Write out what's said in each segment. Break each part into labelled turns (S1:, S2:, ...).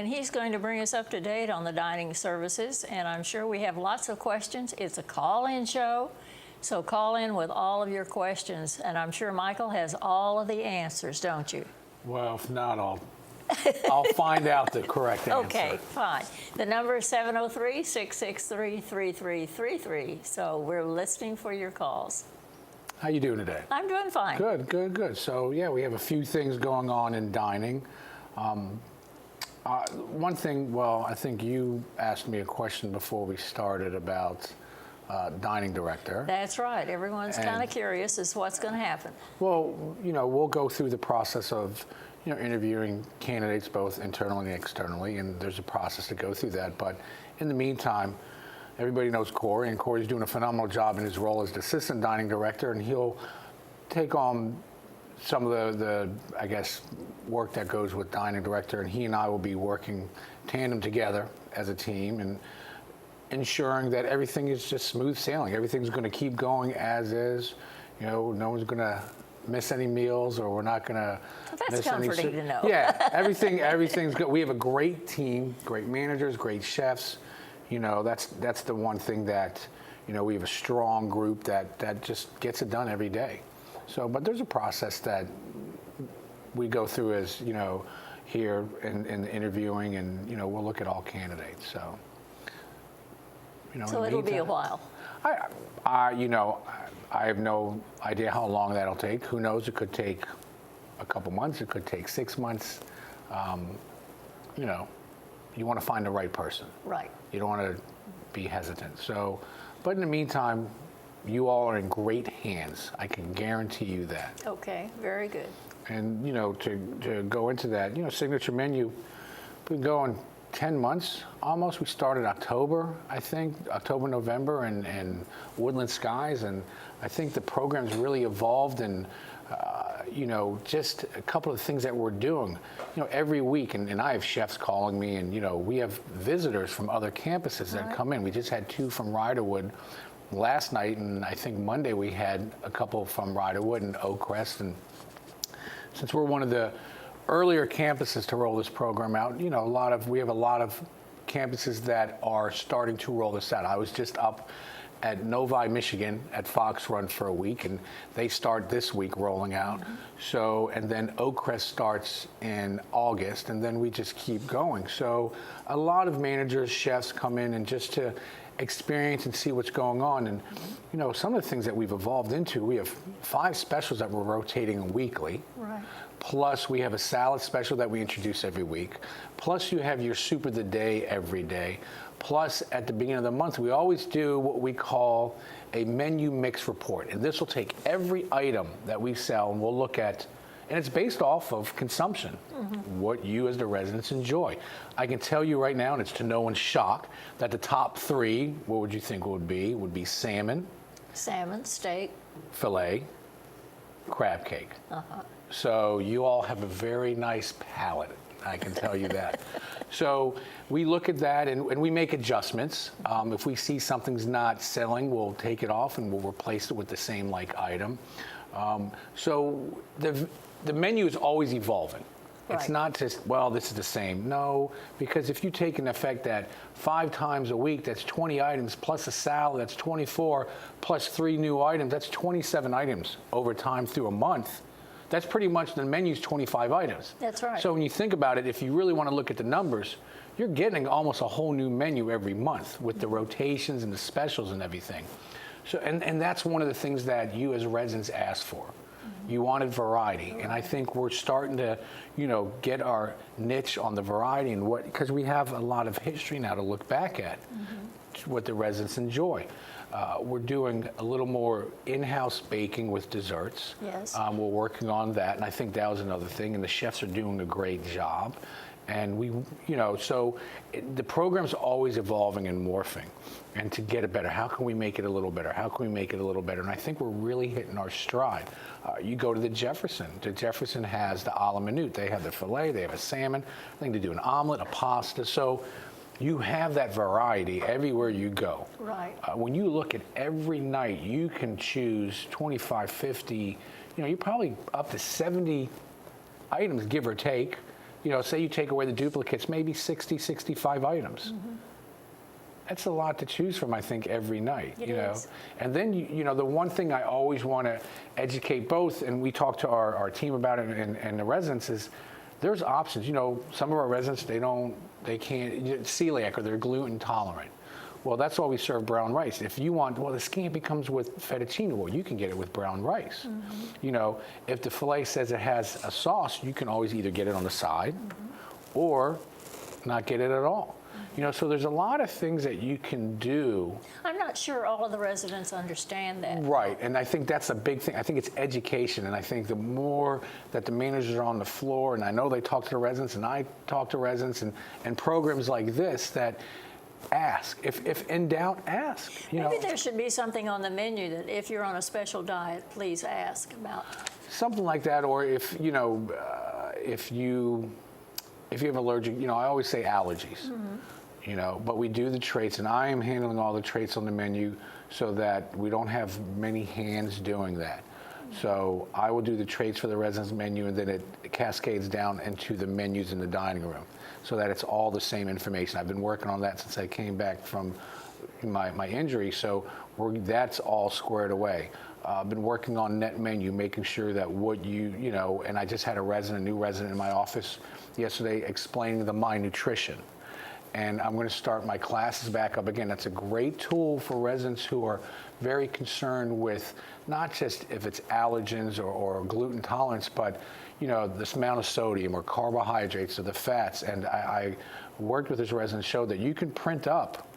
S1: and he's going to bring us up to date on the dining services, and I'm sure we have lots of questions. It's a call-in show, so call in with all of your questions, and I'm sure Michael has all of the answers, don't you?
S2: Well, if not, I'll find out the correct answer.
S1: Okay, fine. The number is 703-663-3333, so we're listening for your calls.
S2: How you doing today?
S1: I'm doing fine.
S2: Good, good, good. So, yeah, we have a few things going on in dining. One thing, well, I think you asked me a question before we started about dining director.
S1: That's right. Everyone's kind of curious as to what's going to happen.
S2: Well, we'll go through the process of, interviewing candidates both internally and externally, and there's a process to go through that. But in the meantime, everybody knows Corey, and Corey's doing a phenomenal job in his role as the assistant dining director, and he'll take on some of the I guess, work that goes with dining director, and he and I will be working tandem together as a team and ensuring that everything is just smooth sailing. Everything's going to keep going as is. No one's going to miss any meals, or we're not going to
S1: miss any. That's comforting to know.
S2: Yeah, everything's good. We have a great team, great managers, great chefs. That's the one thing that, we have a strong group that just gets it done every day. So, but there's a process that we go through as, here in the interviewing, and, we'll look at all candidates. So,
S1: so it'll be a while.
S2: I have no idea how long that'll take. Who knows? It could take a couple months. It could take 6 months. You want to find the right person.
S1: Right.
S2: You don't want to be hesitant. So, but in the meantime, you all are in great hands. I can guarantee you that.
S1: Okay, very good.
S2: And, to go into that, signature menu, we've been going 10 months almost. We started October, I think, October, November, and Woodland Skies. And I think the program's really evolved, and, just a couple of things that we're doing, every week. And I have chefs calling me, and, we have visitors from other campuses that come in. We just had 2 from Riderwood last night, and I think Monday we had a couple from Riderwood and Oakcrest. And since we're one of the earlier campuses to roll this program out, we have a lot of campuses that are starting to roll this out. I was just up at Novi, Michigan at Fox Run for a week, and they start this week rolling out. So, and then Oakcrest starts in August, and then we just keep going. So a lot of managers, chefs come in and just to experience and see what's going on. And, some of the things that we've evolved into, we have 5 specials that we're rotating weekly.
S1: Right.
S2: Plus, we have a salad special that we introduce every week. Plus, you have your soup of the day every day. Plus, at the beginning of the month, we always do what we call a menu mix report. And this will take every item that we sell, and we'll look at, and it's based off of consumption, what you as the residents enjoy. I can tell you right now, and it's to no one's shock, that the top 3, what would you think would be salmon.
S1: Salmon, steak.
S2: Filet, crab cake. So you all have a very nice palate, I can tell you that. So we look at that, and we make adjustments. If we see something's not selling, we'll take it off and we'll replace it with the same item. So the menu is always evolving.
S1: Right.
S2: It's not just, well, this is the same. No, because if you take an effect that 5 times a week, that's 20 items, plus a salad, that's 24, plus 3 new items, that's 27 items over time through a month. That's pretty much, the menu's 25 items.
S1: That's right.
S2: So when you think about it, if you really want to look at the numbers, you're getting almost a whole new menu every month with the rotations and the specials and everything. So, and that's one of the things that you as residents ask for. You wanted variety, and I think we're starting to, get our niche on the variety, and because we have a lot of history now to look back at, what the residents enjoy. We're doing a little more in-house baking with desserts.
S1: Yes.
S2: We're working on that, and I think that was another thing, and the chefs are doing a great job. And the program's always evolving and morphing, and to get it better. How can we make it a little better? How can we make it a little better? And I think we're really hitting our stride. You go to the Jefferson. The Jefferson has the a la minute. They have the filet, they have a salmon. I think they do an omelet, a pasta. So you have that variety everywhere you go.
S1: Right.
S2: When you look at every night, you can choose 25, 50, you're probably up to 70 items, give or take, You know, say you take away the duplicates, maybe 60, 65 items. That's a lot to choose from, I think, every night,
S1: It
S2: you know.
S1: is.
S2: And then, you know, the one thing I always want to educate both, and we talk to our team about it and the residents, is there's options. You know, some of our residents, they can't, celiac or they're gluten intolerant. Well, that's why we serve brown rice. If you want, well, the scampi comes with fettuccine. Well, you can get it with brown rice. You know, if the filet says it has a sauce, you can always either get it on the side or not get it at all. You know, so there's a lot of things that you can do.
S1: I'm not sure all of the residents understand that.
S2: Right, and I think that's a big thing. I think it's education, and I think the more that the managers are on the floor, and I know they talk to the residents, and I talk to residents, and programs like this that ask. If in doubt, ask. You
S1: Maybe
S2: know,
S1: there should be something on the menu that if you're on a special diet, please ask about.
S2: something like that, or if you know, if you have allergic, you know, I always say allergies. You know, but we do the traits, and I am handling all the traits on the menu so that we don't have many hands doing that. So I will do the traits for the residence menu, and then it cascades down into the menus in the dining room so that it's all the same information. I've been working on that since I came back from my injury, so that's all squared away. I've been working on net menu, making sure that what you know, and I just had a new resident in my office yesterday explaining my nutrition. And I'm going to start my classes back up again. That's a great tool for residents who are very concerned with not just if it's allergens or gluten tolerance, but you know, this amount of sodium or carbohydrates or the fats. And I worked with this resident, showed that you can print up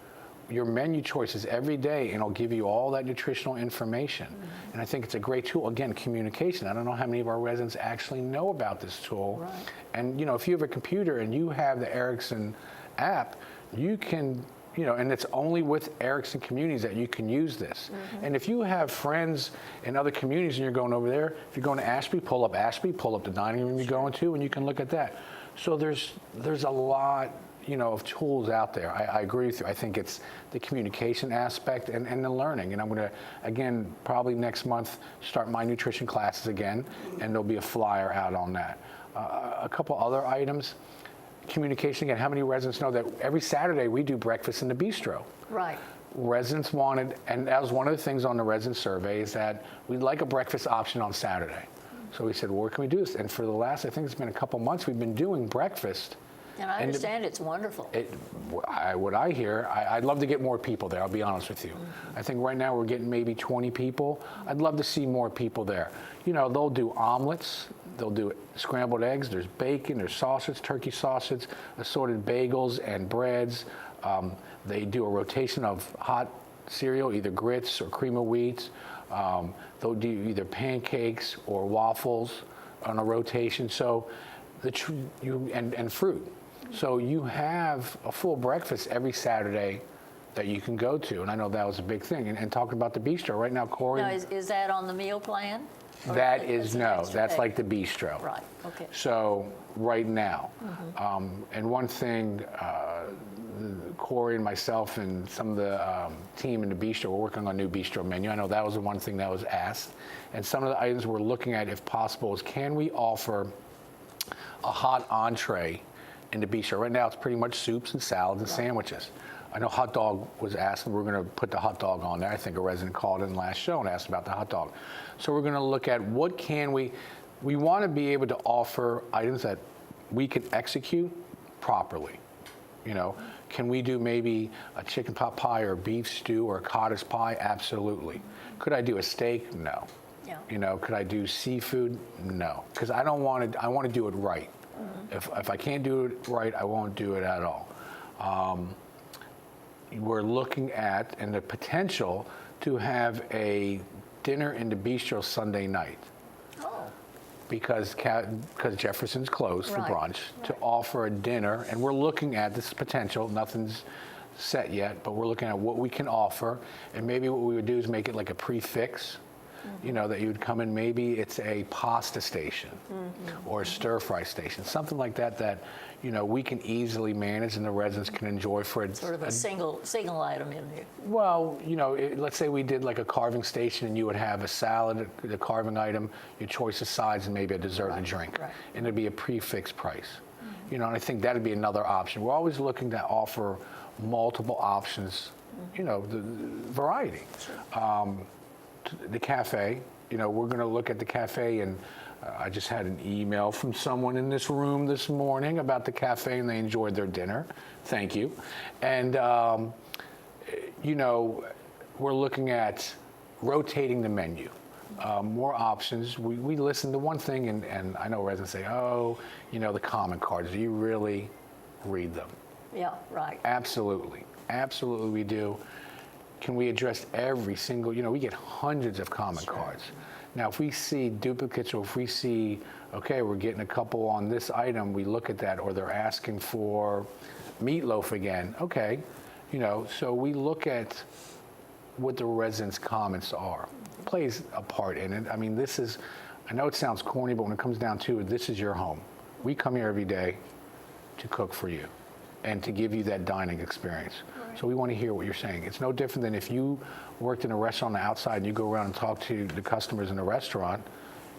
S2: your menu choices every day and it'll give you all that nutritional information. And I think it's a great tool. Again, communication. I don't know how many of our residents actually know about this tool.
S1: Right.
S2: And you know, if you have a computer and you have the Ericsson app, you can, you know, and it's only with Ericsson communities that you can use this. And if you have friends in other communities and you're going over there, if you're going to Ashby, pull up the dining room you're going to, and you can look at that. So there's a lot, you know, of tools out there. I agree with you. I think it's the communication aspect and the learning. And I'm going to, again, probably next month, start my nutrition classes again, and there'll be a flyer out on that. A couple other items. Communication again. How many residents know that every Saturday we do breakfast in the bistro?
S1: Right.
S2: Residents wanted, and that was one of the things on the resident survey, is that we'd like a breakfast option on Saturday. So we said, well, where can we do this? And for the last, I think it's been a couple months, we've been doing breakfast.
S1: And I understand it's wonderful.
S2: What I hear, I'd love to get more people there, I'll be honest with you. I think right now we're getting maybe 20 people. I'd love to see more people there. You know, they'll do omelets, they'll do scrambled eggs, there's bacon, there's sausage, turkey sausage, assorted bagels and breads. They do a rotation of hot cereal, either grits or cream of wheat. They'll do either pancakes or waffles on a rotation. So and fruit. So you have a full breakfast every Saturday that you can go to, and I know that was a big thing. And talking about the bistro right now, Corey.
S1: Now, is that on the meal plan? Or
S2: That
S1: is
S2: is
S1: an
S2: no.
S1: extra
S2: That's
S1: day?
S2: like the bistro.
S1: Right. Okay.
S2: So right now, and one thing, Corey and myself and some of the team in the bistro, we're working on a new bistro menu. I know that was the one thing that was asked, and some of the items we're looking at, if possible, is can we offer a hot entree in the bistro? Right now, it's pretty much soups and salads and sandwiches. I know hot dog was asked, and we're going to put the hot dog on there. I think a resident called in last show and asked about the hot dog. So we're going to look at what can we want to be able to offer items that we can execute properly. You know, can we do maybe a chicken pot pie or beef stew or a cottage pie? Absolutely. Could I do a steak? No.
S1: Yeah.
S2: You know, could I do seafood? No, because I want to do it right. If I can't do it right, I won't do it at all. We're looking at and the potential to have a dinner in the bistro Sunday night.
S1: Oh.
S2: Because Jefferson's closed for
S1: Right,
S2: brunch, to offer a dinner, and we're looking at this potential. Nothing's set yet, but we're looking at what we can offer, and maybe what we would do is make it like a prefix. You know, that you would come in, maybe it's a pasta station or a stir fry station, something like that, that, you know, we can easily manage and the residents can enjoy for it.
S1: Sort of a single item in there.
S2: Well, you know, let's say we did like a carving station and you would have a salad, the carving item, your choice of sides, and maybe a dessert and a drink.
S1: Right.
S2: And it'd be a prefix price. You know, and I think that'd be another option. We're always looking to offer multiple options, you know, the variety. The cafe, you know, we're going to look at the cafe, and I just had an email from someone in this room this morning about the cafe, and they enjoyed their dinner. Thank you. And, you know, we're looking at rotating the menu. More options. We listen to one thing, and I know residents say, oh, you know, the comment cards, do you really read them?
S1: Yeah, right.
S2: Absolutely. Absolutely we do. Can we address every single, you know, we get hundreds of comment cards. Now, if we see duplicates, or if we see, okay, we're getting a couple on this item, we look at that, or they're asking for meatloaf again, okay, you know, so we look at what the residents' comments are. It plays a part in it. I mean, this is, I know it sounds corny, but when it comes down to it, this is your home. We come here every day to cook for you and to give you that dining experience. Right. So we want to hear what you're saying. It's no different than if you worked in a restaurant on the outside and you go around and talk to the customers in the restaurant,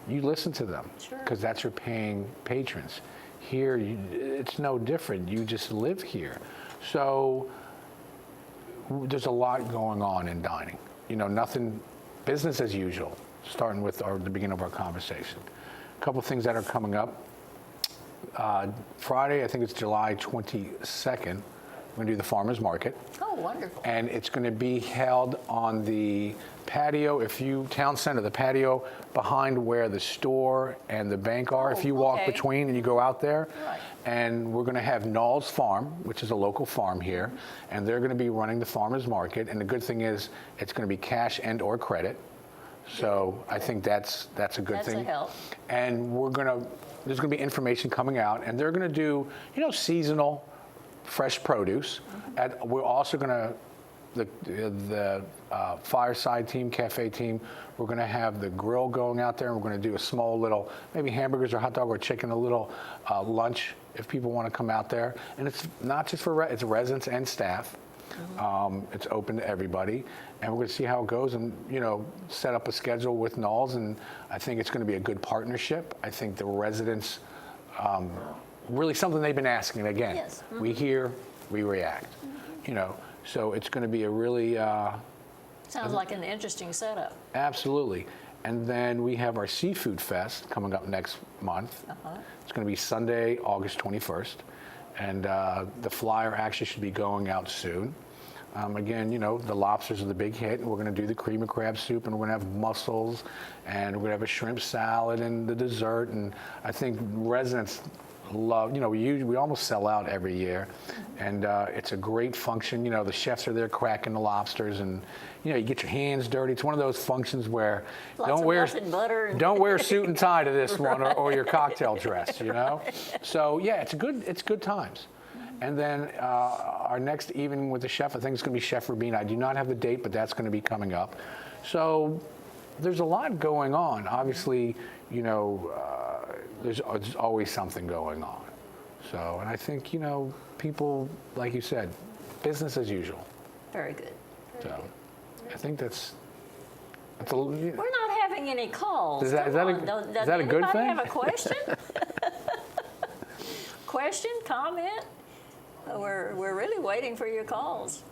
S2: you listen to them, because that's your paying patrons. Here, it's no different. You just live here. So there's a lot going on in dining. You know, nothing, business as usual, starting with the beginning of our conversation. A couple of things that are coming up. Friday, I think it's July 22nd, we're going to do the farmers market.
S1: Oh, wonderful.
S2: And it's going to be held on the patio, town center, the patio behind where the store and the bank are. If you walk between and you go out there.
S1: Right.
S2: And we're going to have Knoll's Farm, which is a local farm here, and they're going to be running the farmers market. And the good thing is it's going to be cash and or credit. So I think that's a good thing.
S1: That's a help.
S2: And there's going to be information coming out, and they're going to do, you know, seasonal fresh produce. We're also going to, the fireside team, cafe team, we're going to have the grill going out there, and we're going to do a small little, maybe hamburgers or hot dog or chicken, a little lunch if people want to come out there. And it's not just for it's residents and staff. It's open to everybody, and we're going to see how it goes, and you know, set up a schedule with Knoll's, and I think it's going to be a good partnership. I think the residents, really something they've been asking. Again,
S1: yes.
S2: We hear, we react. You know, so it's going to be a really
S1: sounds like an interesting setup.
S2: Absolutely. And then we have our Seafood Fest coming up next month. It's going to be Sunday, August 21st. And the flyer actually should be going out soon. Again, you know, the lobsters are the big hit, and we're going to do the cream of crab soup, and we're going to have mussels, and we're going to have a shrimp salad and the dessert. And I think residents love, you know, we almost sell out every year, and it's a great function. You know, the chefs are there cracking the lobsters, and you know, you get your hands dirty. It's one of those functions where don't wear a suit and tie to this one, or your cocktail dress. You know, so yeah, it's good times. And then our next evening with the chef, I think it's going to be Chef Rubin. I do not have the date, but that's going to be coming up. So there's a lot going on. Obviously, you know, there's always something going on. So, and I think, you know, people, like you said, business as usual.
S1: Very good. Very good.
S2: I think that's
S1: We're not having any calls.
S2: Is that a good thing?
S1: Anybody have a question? Question, comment? We're really waiting for your calls.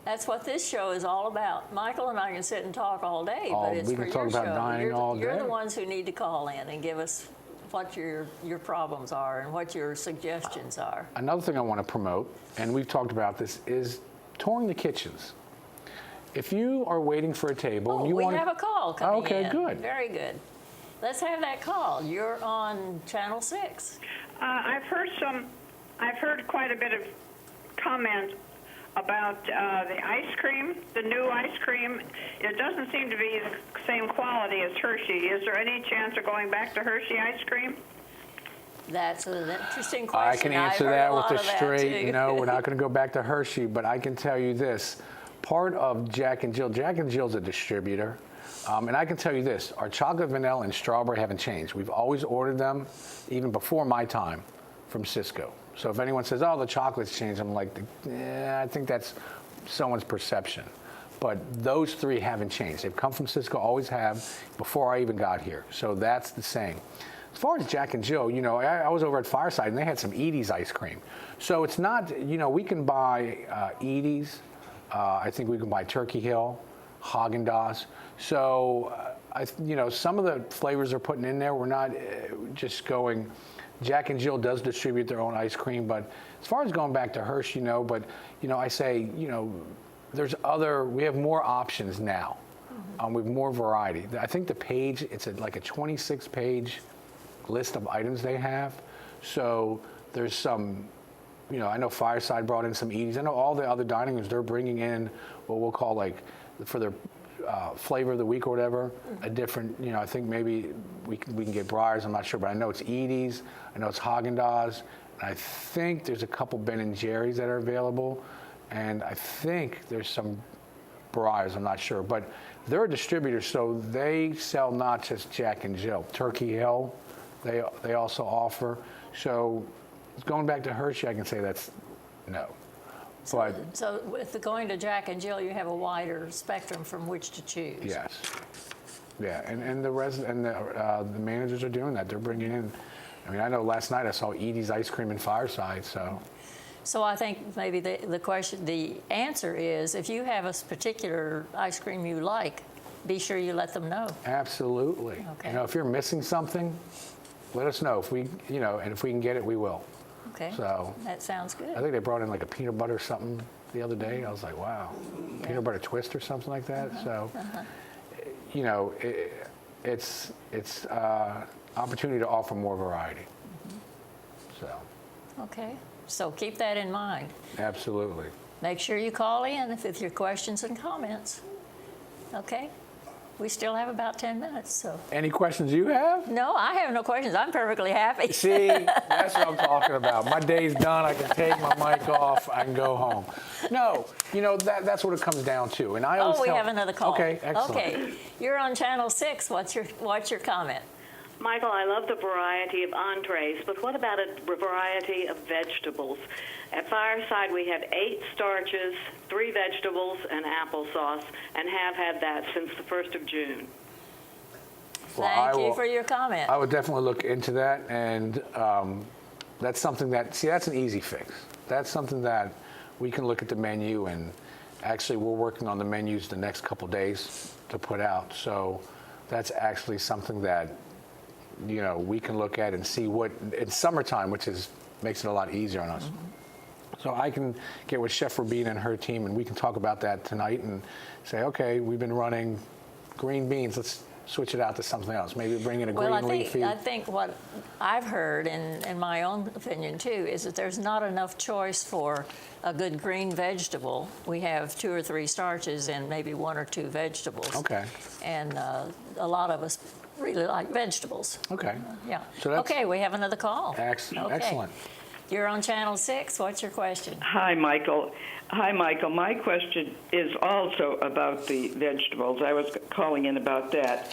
S1: That's what this show is all about. Michael and I can sit and talk all day, but it's
S2: we
S1: for
S2: can
S1: your
S2: talk about
S1: show.
S2: dining all day.
S1: You're the ones who need to call in and give us what your problems are and what your suggestions are.
S2: Another thing I want to promote, and we've talked about this, is touring the kitchens. If you are waiting for a table, and you
S1: we
S2: want
S1: have a call coming in.
S2: Okay, good.
S1: Very good. Let's have that call. You're on Channel 6.
S3: I've heard quite a bit of comment about the ice cream, the new ice cream. It doesn't seem to be the same quality as Hershey. Is there any chance of going back to Hershey ice cream?
S1: That's an interesting question.
S2: I can answer that with a straight no. We're not going to go back to Hershey, but I can tell you this. Part of Jack and Jill's a distributor. And I can tell you this, our chocolate, vanilla, and strawberry haven't changed. We've always ordered them, even before my time, from Cisco. So if anyone says, oh, the chocolate's changed, I'm like, I think that's someone's perception. But those three haven't changed. They've come from Cisco, always have, before I even got here. So that's the same. as far as Jack and Jill, you know, I was over at Fireside and they had some Edie's ice cream. So it's not, you know, we can buy Edie's. I think we can buy Turkey Hill, Haagen-Dazs. So, you know, some of the flavors they're putting in there, we're not just going. Jack and Jill does distribute their own ice cream, but as far as going back to Hershey, you know, but, you know, I say, you know, we have more options now. We have more variety. I think the page, it's like a 26-page list of items they have. So there's some, you know, I know Fireside brought in some Edie's. I know all the other dining rooms, they're bringing in what we'll call like, for their flavor of the week or whatever, a different, you know, I think maybe we can get Breyers, I'm not sure, but I know it's Edie's, I know it's Haagen-Dazs, and I think there's a couple Ben & Jerry's that are available, and I think there's some Breyers, I'm not sure, but they're a distributor, so they sell not just Jack and Jill. Turkey Hill, they also offer. So going back to Hershey, I can say that's no. But
S1: So with going to Jack and Jill, you have a wider spectrum from which to choose.
S2: yes, yeah, and the managers are doing that. They're bringing in. I mean, I know last night I saw Edie's ice cream and Fireside, so.
S1: So I think maybe the answer is, if you have a particular ice cream you like, be sure you let them know.
S2: Absolutely.
S1: Okay.
S2: You know, if you're missing something, let us know. If we, you know, and if we can get it, we will.
S1: Okay.
S2: So
S1: That sounds good.
S2: I think they brought in like a peanut butter something the other day. I was like, wow, peanut butter twist or something like that. So, you know, it's opportunity to offer more variety. So.
S1: Okay. So keep that in mind.
S2: Absolutely.
S1: Make sure you call in with your questions and comments. Okay? We still have about 10 minutes, so.
S2: Any questions you have?
S1: No, I have no questions. I'm perfectly happy.
S2: See, that's what I'm talking about. My day's done. I can take my mic off. I can go home. No, you know, that's what it comes down to. And I always
S1: We
S2: tell,
S1: have another call.
S2: Okay, excellent.
S1: Okay. You're on Channel 6. What's your comment?
S4: Michael, I love the variety of entrees, but what about a variety of vegetables? At Fireside, we have 8 starches, 3 vegetables, and applesauce, and have had that since the 1st of June.
S1: Thank you for your comment.
S2: I would definitely look into that, and that's something that, see, that's an easy fix. That's something that we can look at the menu, and actually we're working on the menus the next couple days to put out. So that's actually something that, you know, we can look at and see what, it's summertime, which makes it a lot easier on us. So I can get with Chef Rabina and her team, and we can talk about that tonight and say, okay, we've been running green beans, let's switch it out to something else. Maybe bring in a green leafy.
S1: I think what I've heard, in my own opinion too, is that there's not enough choice for a good green vegetable. We have 2 or 3 starches and maybe 1 or 2 vegetables.
S2: Okay.
S1: And a lot of us really like vegetables.
S2: Okay.
S1: Yeah.
S2: So that's-
S1: Okay, we have another call.
S2: Excellent.
S1: Okay.
S2: Excellent.
S1: You're on Channel 6. What's your question?
S5: Hi, Michael. My question is also about the vegetables. I was calling in about that.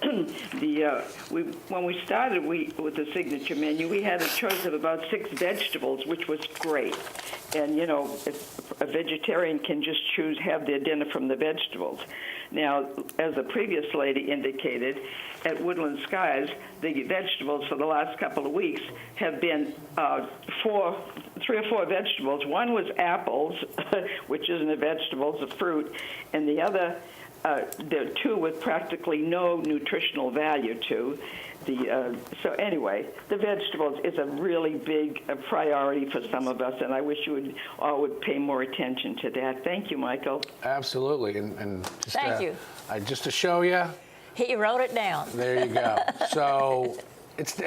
S5: When we started with the signature menu, we had a choice of about 6 vegetables, which was great. And, you know, if a vegetarian can just have their dinner from the vegetables. Now, as the previous lady indicated, at Woodland Skies, the vegetables for the last couple of weeks have been 3 or 4 vegetables. One was apples, which isn't a vegetable, it's a fruit, and the other, there are 2 with practically no nutritional value to. So anyway, the vegetables is a really big priority for some of us, and I wish you all would pay more attention to that. Thank you, Michael.
S2: Absolutely. And just,
S1: Thank you.
S2: Just to show you,
S1: He wrote it down.
S2: there you go. So that's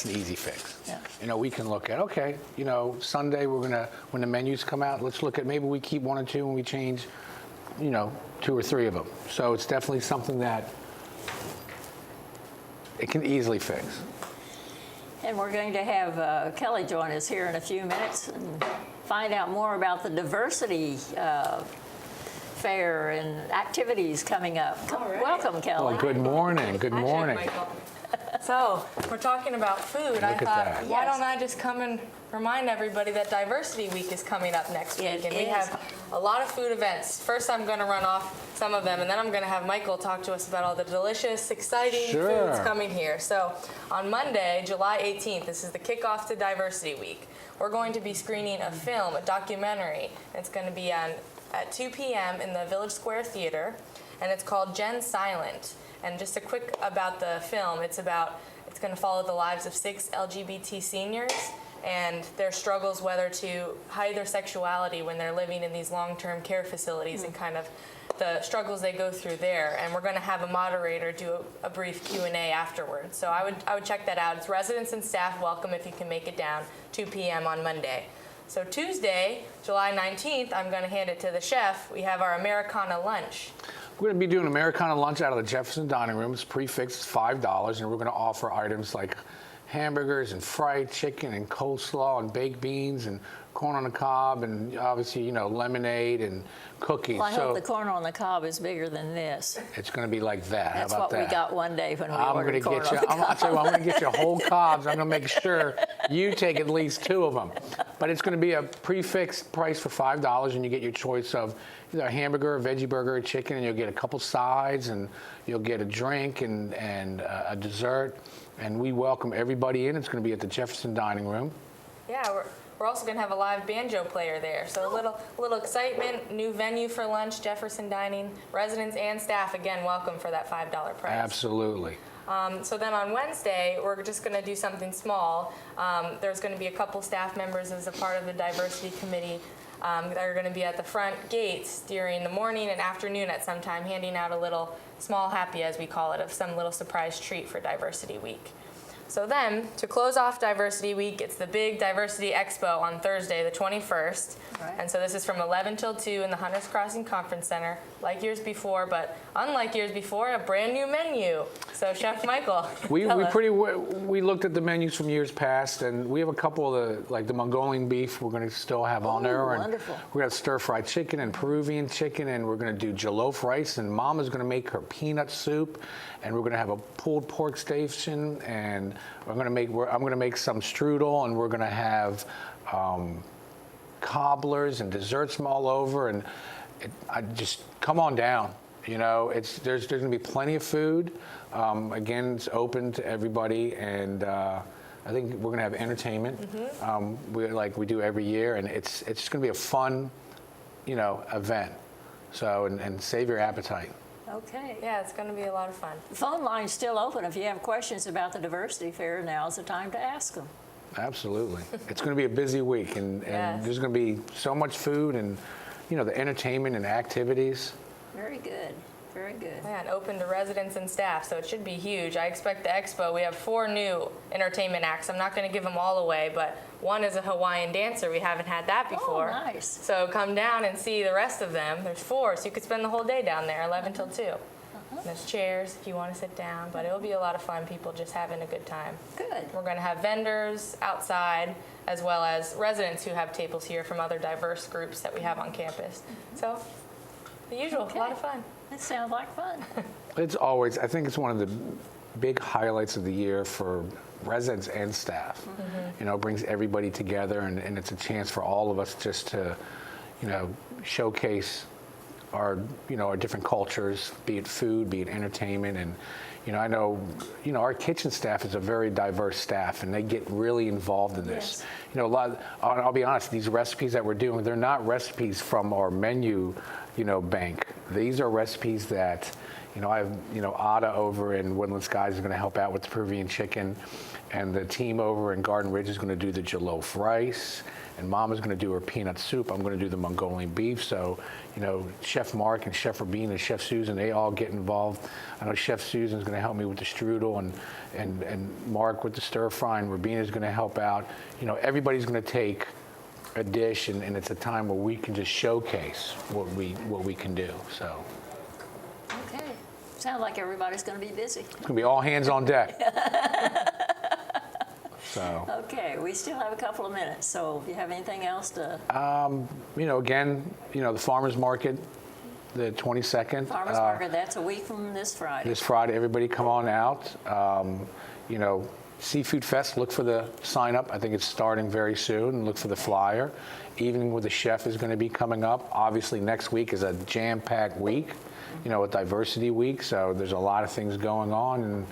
S2: an easy fix.
S1: Yeah.
S2: You know, we can look at, okay, you know, Sunday when the menus come out, let's look at, maybe we keep 1 or 2 and we change, you know, 2 or 3 of them. So it's definitely something that it can easily fix.
S1: And we're going to have Kelly join us here in a few minutes and find out more about the diversity fair and activities coming up.
S6: All right.
S1: Welcome, Kelly.
S2: Well, good morning. Good
S6: Hi, Chef
S2: morning.
S6: Michael. So, we're talking about food. I
S2: Look at
S6: thought,
S2: that.
S6: why
S1: Yes.
S6: don't I just come and remind everybody that Diversity Week is coming up next
S1: It
S6: week, and we
S1: is.
S6: have a lot of food events. First, I'm going to run off some of them, and then I'm going to have Michael talk to us about all the delicious, exciting
S2: Sure.
S6: foods coming here. So, on Monday, July 18th, this is the kickoff to Diversity Week. We're going to be screening a film, a documentary. It's going to be on at 2 p.m. in the Village Square Theater, and it's called Gen Silent. And just a quick about the film, it's going to follow the lives of 6 LGBT seniors and their struggles whether to hide their sexuality when they're living in these long-term care facilities and kind of the struggles they go through there. And we're going to have a moderator do a brief Q&A afterwards. So I would check that out. It's residents and staff welcome if you can make it down, 2 p.m. on Monday. So Tuesday, July 19th, I'm going to hand it to the chef. We have our Americana lunch.
S2: We're going to be doing Americana lunch out of the Jefferson Dining Room. It's prefixed $5, and we're going to offer items like hamburgers and fried chicken and coleslaw and baked beans and corn on the cob and obviously, lemonade and cookies.
S1: Well, I
S2: so
S1: hope the corn on the cob is bigger than this.
S2: it's going to be like that.
S1: That's
S2: How about
S1: what
S2: that?
S1: we got one day when we
S2: I'm
S1: ordered
S2: going to
S1: corn
S2: get you.
S1: on the
S2: I'll tell you what, I'm going to get you whole cobs. I'm going to make sure you take at least 2 of them. But it's going to be a prefixed price for $5, and you get your choice of either a hamburger, a veggie burger, a chicken, and you'll get a couple sides, and you'll get a drink and a dessert. And we welcome everybody in. It's going to be at the Jefferson Dining Room.
S6: Yeah, we're also going to have a live banjo player there. So a little excitement, new venue for lunch, Jefferson Dining. Residents and staff, again, welcome for that $5 price.
S2: Absolutely.
S6: So then on Wednesday, we're just going to do something small. There's going to be a couple staff members as a part of the diversity committee that are going to be at the front gates during the morning and afternoon at some time, handing out a little small happy, as we call it, of some little surprise treat for Diversity Week. So then, to close off Diversity Week, it's the big Diversity Expo on Thursday, the 21st.
S1: Right.
S6: And so this is from 11 till 2 in the Hunters Crossing Conference Center, like years before, but unlike years before, a brand new menu. So Chef Michael,
S2: We
S6: tell us.
S2: we looked at the menus from years past, and we have a couple of like the Mongolian beef we're going to still have on there. And
S1: wonderful.
S2: we got stir-fried chicken and Peruvian chicken, and we're going to do jollof rice, and Mama's going to make her peanut soup, and we're going to have a pulled pork station, and I'm going to make some strudel, and we're going to have cobblers and desserts from all over, and I just come on down. There's going to be plenty of food. Again, it's open to everybody, and I think we're going to have entertainment, like we do every year, and it's just going to be a fun, event. So and save your appetite.
S1: Okay.
S6: Yeah, it's going to be a lot of fun.
S1: The phone line's still open. If you have questions about the diversity fair, now's the time to ask them.
S2: Absolutely. It's going to be a busy week, and
S6: Yes.
S2: there's going to be so much food and, the entertainment and activities.
S1: Very good. Very good.
S6: Yeah, and open to residents and staff, so it should be huge. I expect the expo, we have 4 new entertainment acts. I'm not going to give them all away, but one is a Hawaiian dancer. We haven't had that before.
S1: Oh, nice.
S6: So come down and see the rest of them. There's 4, so you could spend the whole day down there, 11 till 2. There's chairs if you want to sit down, but it'll be a lot of fun, people just having a good time.
S1: Good.
S6: We're going to have vendors outside, as well as residents who have tables here from other diverse groups that we have on campus. So, the usual, a lot of fun.
S1: That sounds like fun.
S2: I think it's one of the big highlights of the year for residents and staff. It brings everybody together, and it's a chance for all of us just to, showcase our different cultures, be it food, be it entertainment. And, I know, our kitchen staff is a very diverse staff, and they get really involved in this.
S1: Yes.
S2: I'll be honest, these recipes that we're doing, they're not recipes from our menu, bank. These are recipes that, I have, Ada over in Woodland Skies is going to help out with the Peruvian chicken, and the team over in Garden Ridge is going to do the jollof rice, and Mama's going to do her peanut soup. I'm going to do the Mongolian beef. So, Chef Mark and Chef Rabin and Chef Susan, they all get involved. I know Chef Susan's going to help me with the strudel, and Mark with the stir fry, and Rabin is going to help out. Everybody's going to take a dish, and it's a time where we can just showcase what we can do. So
S1: Okay. Sounds like everybody's going to be busy.
S2: it's going to be all hands on deck. So
S1: Okay, we still have a couple of minutes, so if you have anything else to...
S2: again, the farmers market the 22nd.
S1: Farmers Market, that's a week from this Friday.
S2: This Friday, everybody come on out. You know, Seafood Fest, look for the sign up. I think it's starting very soon. Look for the flyer. Evening with the Chef is going to be coming up. Obviously, next week is a jam-packed week, you know, a diversity week. So there's a lot of things going on, and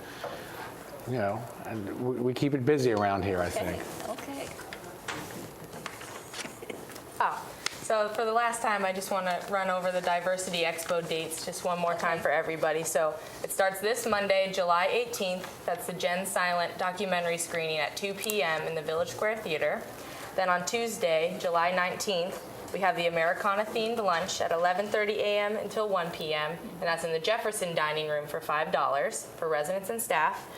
S2: you know, and we keep it busy around here, I think.
S1: Okay.
S6: So for the last time, I just want to run over the Diversity Expo dates just one more time for everybody. So it starts this Monday, July 18th. That's the Gen Silent documentary screening at 2 p.m. in the Village Square Theater. Then on Tuesday, July 19th, we have the Americana-themed lunch at 11:30 a.m. until 1 p.m., and that's in the Jefferson Dining Room for $5 for residents and staff.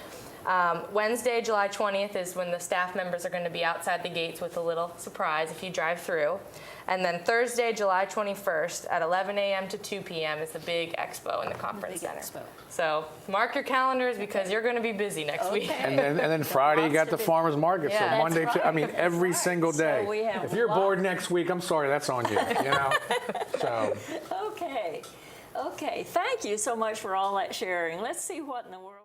S6: Wednesday, July 20th is when the staff members are going to be outside the gates with a little surprise if you drive through. And then Thursday, July 21st at 11 a.m. to 2 p.m. is the big expo in the conference center.
S1: Expo.
S6: So mark your calendars because you're going to be busy next week.
S2: And then Friday you got the farmers market.
S6: Yeah,
S2: so
S6: that's
S2: Monday,
S1: right.
S2: I mean every
S1: That's right.
S2: single day.
S1: So we have
S2: if you're
S1: lots-
S2: bored next week, I'm sorry, that's on you. You know. So.
S1: Okay. Thank you so much for all that sharing. Let's see what in the world.